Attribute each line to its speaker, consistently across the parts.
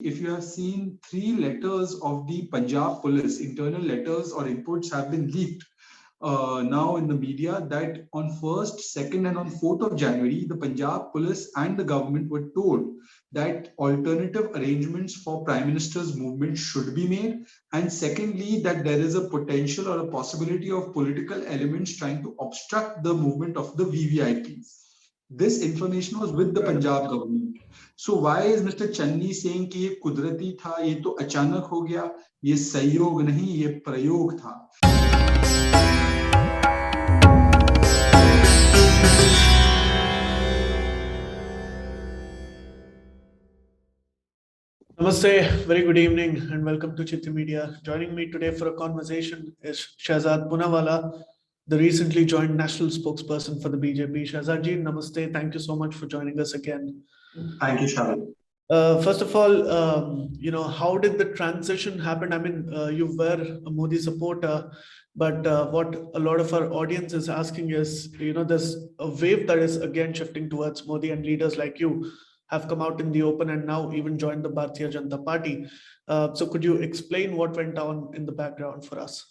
Speaker 1: if you have seen 3 letters of the Punjab police, internal letters or inputs have been leaked now in the media that on 1st, 2nd and on 4th of January, the Punjab police and the government were told that alternative arrangements for Prime Minister's movement should be made. And secondly, that there is a potential or a possibility of political elements trying to obstruct the movement of the VVIPs. This information was with the Punjab government. So why is Mr. Channi saying कि ये कुदरती था, ये तो अचानक हो गया, ये संयोग नहीं, ये प्रयोग था?
Speaker 2: Namaste, very good evening and welcome to Citti Media. Joining me today for a conversation is Shehzad Poonawalla, the recently joined national spokesperson for the BJP. Shehzad ji, namaste. Thank you so much for joining us again.
Speaker 1: Thank you, Shahid.
Speaker 2: First of all, how did the transition happen? I mean, you were a Modi supporter, but what a lot of our audience is asking is, there's a wave that is again shifting towards Modi, and leaders like you have come out in the open and now even joined the Bharatiya Janata Party. So could you explain what went on in the background for us?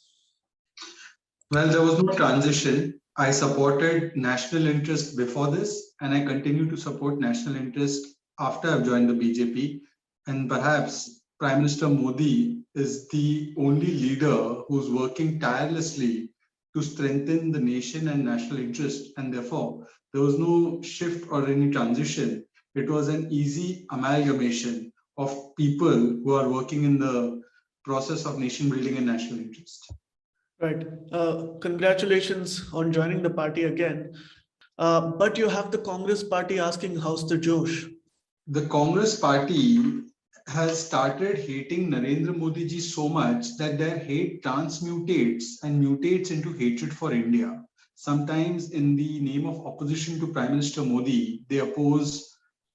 Speaker 1: Well, there was no transition. I supported national interest before this, and I continue to support national interest after I've joined the BJP. And perhaps Prime Minister Modi is the only leader who's working tirelessly to strengthen the nation and national interest. And therefore, there was no shift or any transition. It was an easy amalgamation of people who are working in the process of nation building and national interest.
Speaker 2: Right. Congratulations on joining the party again. But you have the Congress party asking, how's the Josh?
Speaker 1: The Congress party has started hating Narendra Modi ji so much that their hate transmutates and mutates into hatred for India. Sometimes in the name of opposition to Prime Minister Modi, they oppose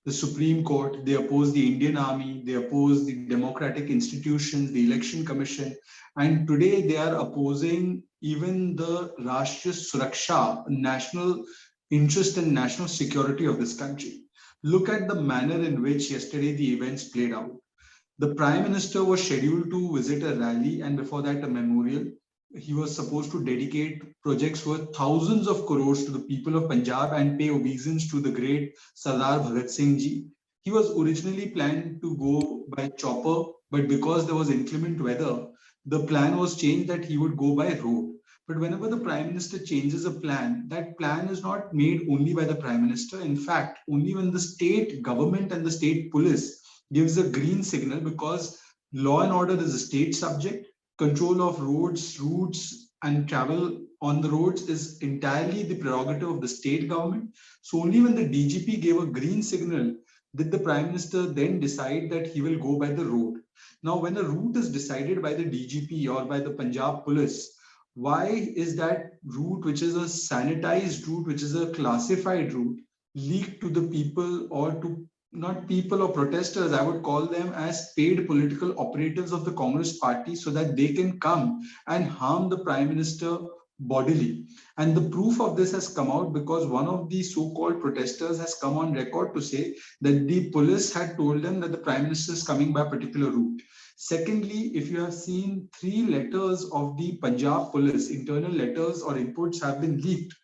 Speaker 1: the Supreme Court, they oppose the Indian Army, they oppose the democratic institutions, the Election Commission, and today they are opposing even the Rashtriya Suraksha, national interest and national security of this country. Look at the manner in which yesterday the events played out. The Prime Minister was scheduled to visit a rally and before that a memorial. He was supposed to dedicate projects worth thousands of crores to the people of Punjab and pay obeisance to the great Sardar Bhagat Singh ji. He was originally planned to go by chopper, but because there was inclement weather, the plan was changed that he would go by road. But whenever the Prime Minister changes a plan, that plan is not made only by the Prime Minister. In fact, only when the state government and the state police gives a green signal, because law and order is a state subject. Control of roads, routes, and travel on the roads is entirely the prerogative of the state government. So only when the DGP gave a green signal did the Prime Minister then decide that he will go by the road. Now, when a route is decided by the DGP or by the Punjab police, why is that route, which is a sanitized route, which is a classified route, leaked to the people or to not people or protesters? I would call them as paid political operatives of the Congress party so that they can come and harm the Prime Minister bodily. And the proof of this has come out because one of the so-called protesters has come on record to say that the police had told them that the Prime Minister is coming by a particular route. Secondly, if you have seen 3 letters of the Punjab police, internal letters or inputs have been leaked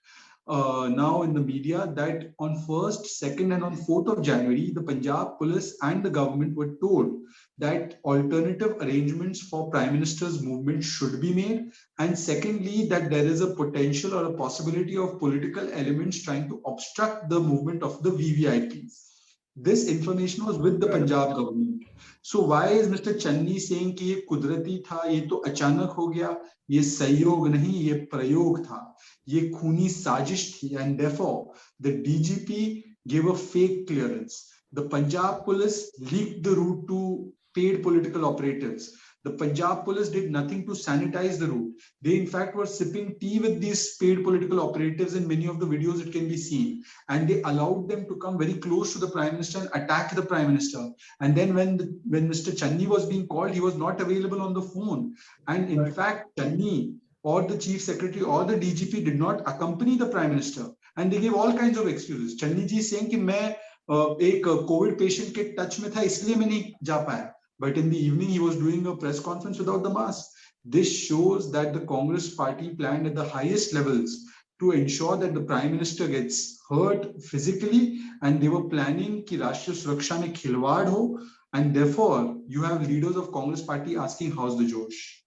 Speaker 1: now in the media that on 1st, 2nd and on 4th of January, the Punjab police and the government were told that alternative arrangements for Prime Minister's movement should be made. And secondly, that there is a potential or a possibility of political elements trying to obstruct the movement of the VVIPs. This information was with the Punjab government. So why is Mr. Channi saying कि ये कुदरती था, ये तो अचानक हो गया, ये संयोग नहीं, ये प्रयोग था, ये खूनी साजिश थी, and therefore the DGP gave a fake clearance. The Punjab police leaked the route to paid political operatives. The Punjab police did nothing to sanitize the route. They in fact were sipping tea with these paid political operatives. In many of the videos it can be seen, and they allowed them to come very close to the Prime Minister and attack the Prime Minister. And then when Mr. Channi was being called, he was not available on the phone. And in fact, Channi or the Chief Secretary or the DGP did not accompany the Prime Minister, and they gave all kinds of excuses. Channi ji saying कि मैं एक Covid patient के touch में था इसलिए मैं नहीं जा पाया. but in the evening he was doing a press conference without the mask. This shows that the Congress party planned at the highest levels to ensure that the Prime Minister gets hurt physically, and they were planning कि राष्ट्रीय सुरक्षा में खिलवाड़ हो, and therefore you have leaders of Congress party asking how's the Josh.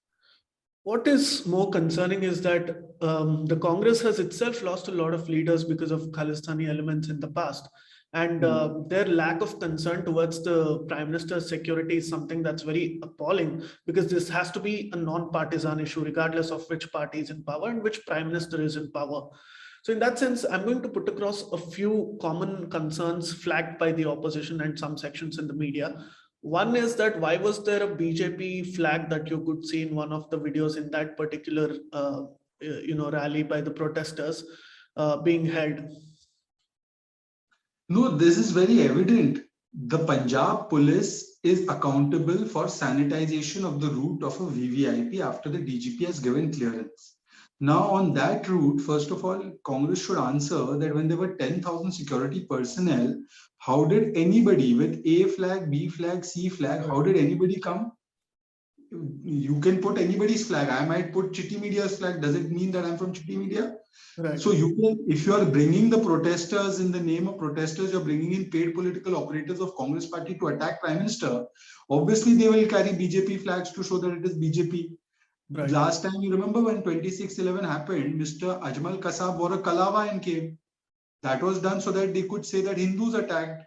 Speaker 2: What is more concerning is that the Congress has itself lost a lot of leaders because of Khalistani elements in the past. And their lack of concern towards the Prime Minister's security is something that's very appalling, because this has to be a non-partisan issue, regardless of which party is in power and which Prime Minister is in power. So in that sense, I'm going to put across a few common concerns flagged by the opposition and some sections in the media. One is that why was there a BJP flag that you could see in one of the videos in that particular rally by the protesters being held?
Speaker 1: No, this is very evident. The Punjab police is accountable for sanitization of the route of a VVIP after the DGP has given clearance. Now, on that route, first of all, Congress should answer that when there were 10,000 security personnel, how did anybody with A flag, B flag, C flag, how did anybody come? You can put anybody's flag. I might put Citti Media's flag. Does it mean that I'm from Citti Media?
Speaker 2: Right.
Speaker 1: So you can, if you are bringing the protesters in the name of protesters, you're bringing in paid political operators of Congress party to attack Prime Minister. Obviously, they will carry BJP flags to show that it is BJP.
Speaker 2: Right.
Speaker 1: Last time, you remember when 26/11 happened, Mr. Ajmal Kasab wore a Kalava and came. That was done so that they could say that Hindus attacked.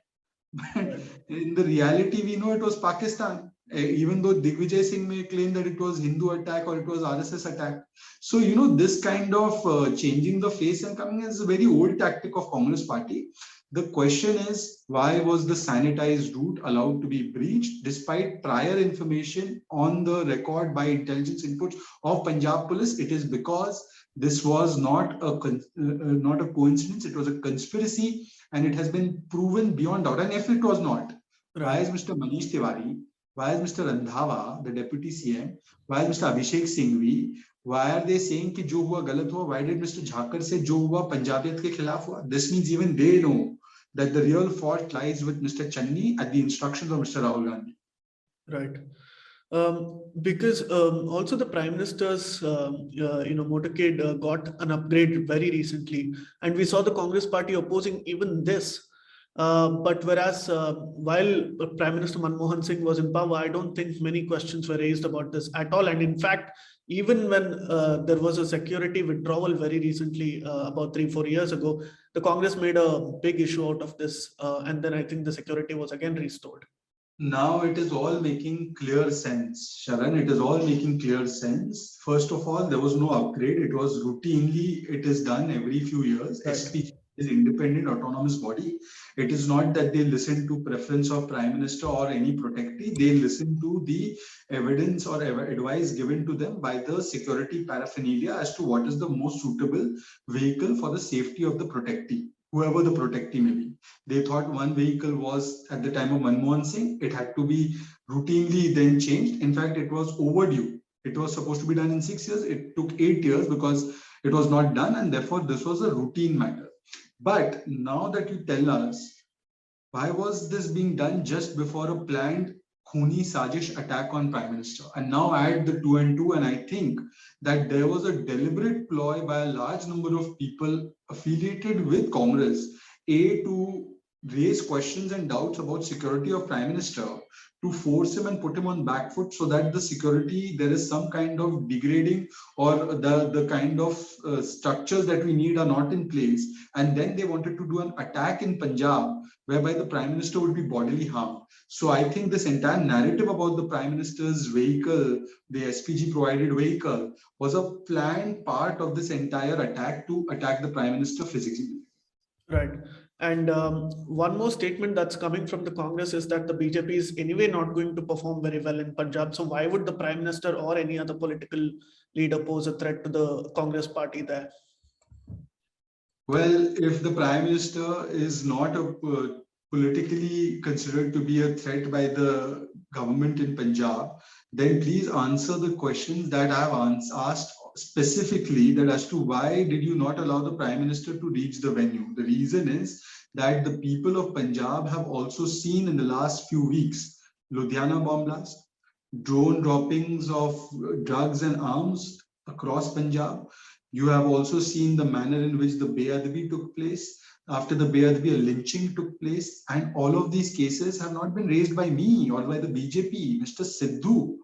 Speaker 1: But in the reality, we know it was Pakistan. Even though Digvijay Singh may claim that it was Hindu attack or it was RSS attack. So, this kind of changing the face and coming is a very old tactic of Congress party. The question is, why was the sanitized route allowed to be breached despite prior information on the record by intelligence inputs of Punjab police? It is because this was not a coincidence. It was a conspiracy, and it has been proven beyond doubt. And if it was not, why is Mr. Manish Tiwari, why is Mr. Randhawa, the Deputy CM, why is Mr. Abhishek Singhvi, why are they saying कि जो हुआ गलत हुआ? Why did Mr. Jhakar say जो हुआ पंजाबियत के खिलाफ हुआ? This means even they know that the real fault lies with Mr. Channi at the instructions of Mr. Rahul Gandhi.
Speaker 2: Right. Because also the Prime Minister's motorcade got an upgrade very recently, and we saw the Congress party opposing even this. But whereas while Prime Minister Manmohan Singh was in power, I don't think many questions were raised about this at all. And in fact, even when there was a security withdrawal very recently, about 3-4 years ago, the Congress made a big issue out of this. And then I think the security was again restored.
Speaker 1: Now it is all making clear sense, Sharan. It is all making clear sense. First of all, there was no upgrade. It was routinely, it is done every few years.
Speaker 2: Right.
Speaker 1: SPG is independent autonomous body. It is not that they listen to preference of Prime Minister or any protectee. They listen to the evidence or advice given to them by the security paraphernalia as to what is the most suitable vehicle for the safety of the protectee, whoever the protectee may be. They thought one vehicle was at the time of Manmohan Singh. It had to be routinely then changed. In fact, it was overdue. It was supposed to be done in 6 years. It took 8 years because it was not done, and therefore this was a routine matter. But now that you tell us, why was this being done just before a planned Khuni Sajish attack on Prime Minister? And now add the 2 and 2, and I think that there was a deliberate ploy by a large number of people affiliated with Congress, to raise questions and doubts about security of Prime Minister, to force him and put him on back foot so that the security, there is some kind of degrading or the kind of structures that we need are not in place. And then they wanted to do an attack in Punjab whereby the Prime Minister would be bodily harmed. So I think this entire narrative about the Prime Minister's vehicle, the SPG provided vehicle, was a planned part of this entire attack to attack the Prime Minister physically.
Speaker 2: Right. And one more statement that's coming from the Congress is that the BJP is anyway not going to perform very well in Punjab. So why would the Prime Minister or any other political leader pose a threat to the Congress party there?
Speaker 1: Well, if the Prime Minister is not politically considered to be a threat by the government in Punjab, then please answer the questions that I have asked specifically, that as to why did you not allow the Prime Minister to reach the venue? The reason is that the people of Punjab have also seen in the last few weeks Ludhiana bomb blast, drone droppings of drugs and arms across Punjab. You have also seen the manner in which the Beadbi took place. After the Beadbi, a lynching took place, and all of these cases have not been raised by me or by the BJP. Mr. Sidhu,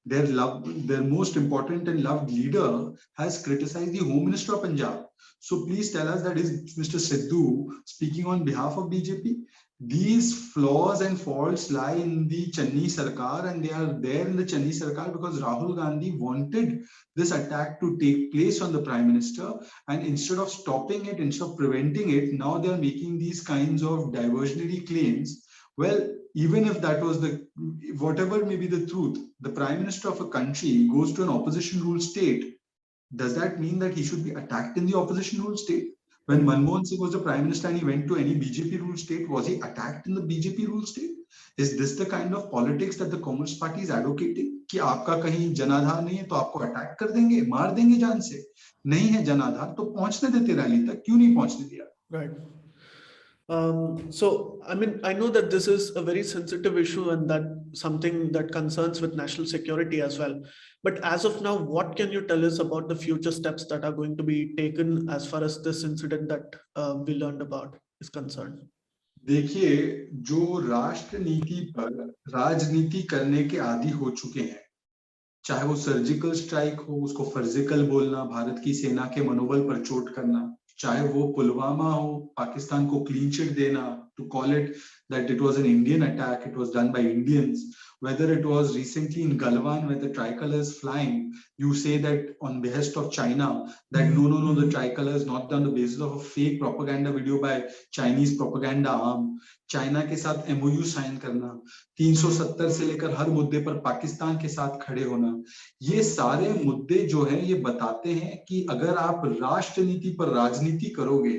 Speaker 1: their most important and loved leader, has criticized the Home Minister of Punjab. So please tell us that is Mr. Sidhu speaking on behalf of BJP? These flaws and faults lie in the Channi Sarkar, and they are there in the Channi Sarkar because Rahul Gandhi wanted this attack to take place on the Prime Minister, and instead of stopping it, instead of preventing it, now they are making these kinds of diversionary claims. Well, even if that was whatever may be the truth, the Prime Minister of a country goes to an opposition ruled state. Does that mean that he should be attacked in the opposition ruled state? When Manmohan Singh was the Prime Minister and he went to any BJP ruled state, was he attacked in the BJP ruled state? Is this the kind of politics that the Communist Party is advocating? कि आपका कहीं जनाधार नहीं है तो आपको attack कर देंगे, मार देंगे जान से. नहीं है जनाधार तो पहुंचने देते रैली तक, क्यों नहीं पहुंचने दिया?
Speaker 2: Right. So, I mean, I know that this is a very sensitive issue and that something that concerns with national security as well. But as of now, what can you tell us about the future steps that are going to be taken as far as this incident that we learned about is concerned?
Speaker 1: देखिए, जो राष्ट्र नीति पर राजनीति करने के आदी हो चुके हैं, चाहे वो सर्जिकल स्ट्राइक हो, उसको फर्जिकल बोलना, भारत की सेना के मनोबल पर चोट करना, चाहे वो पुलवामा हो, पाकिस्तान को क्लीन चिट देना, to call it that it was an Indian attack, it was done by Indians, whether it was recently in Galwan where the tricolor is flying, you say that on behest of China, that no, the tricolor is not on the basis of a fake propaganda video by Chinese propaganda arm. China के साथ MOU sign करना, 370 से लेकर हर मुद्दे पर पाकिस्तान के साथ खड़े होना, ये सारे मुद्दे जो हैं ये बताते हैं कि अगर आप राष्ट्र नीति पर राजनीति करोगे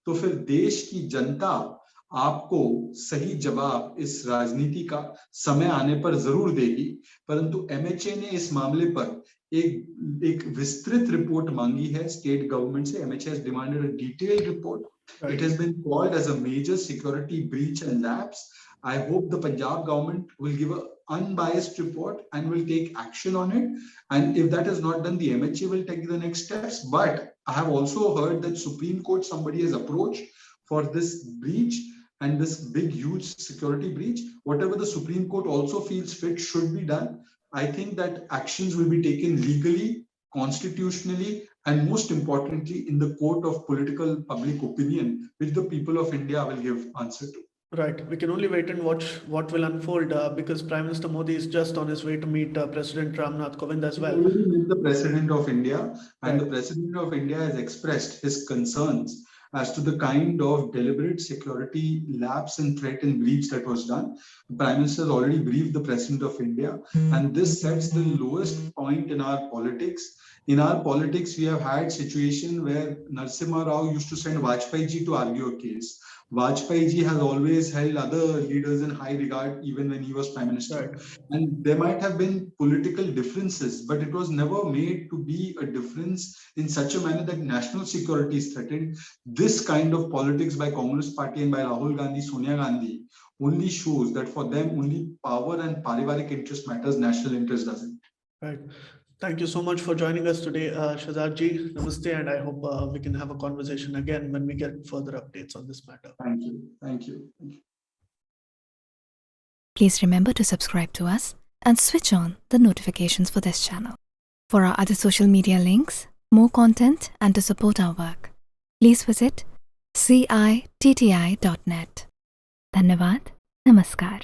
Speaker 1: तो फिर देश की जनता आपको सही जवाब इस राजनीति का समय आने पर जरूर देगी. परंतु MHA ने इस मामले पर एक विस्तृत रिपोर्ट मांगी है स्टेट गवर्नमेंट से. MHA has demanded a detailed report. It has been called as a major security breach and lapse. I hope the Punjab government will give an unbiased report and will take action on it. And if that is not done, the MHA will take the next steps. But I have also heard that Supreme Court, somebody has approached for this breach and this big, huge security breach. Whatever the Supreme Court also feels fit should be done. I think that actions will be taken legally, constitutionally, and most importantly, in the court of political public opinion, which the people of India will give answer to.
Speaker 2: Right. We can only wait and watch what will unfold because Prime Minister Modi is just on his way to meet President Ramnath Kovind as well.
Speaker 1: He already met the President of India, and the President of India has expressed his concerns as to the kind of deliberate security lapse and threat and breach that was done. The Prime Minister has already briefed the President of India, and this sets the lowest point in our politics. In our politics, we have had situation where Narasimha Rao used to send Vajpayee ji to argue a case. Vajpayee ji has always held other leaders in high regard, even when he was Prime Minister. Right. And there might have been political differences, but it was never made to be a difference in such a manner that national security is threatened. This kind of politics by Communist Party and by Rahul Gandhi, Sonia Gandhi, only shows that for them only power and parivarik interest matters, national interest doesn't.
Speaker 2: Right. Thank you so much for joining us today, Shehzad ji. Namaste, and I hope we can have a conversation again when we get further updates on this matter.
Speaker 1: Thank you. Thank you. Thank you.
Speaker 3: Please remember to subscribe to us and switch on the notifications for this channel. For our other social media links, more content, and to support our work, please visit citti.net. Dhanyavad. Namaskar.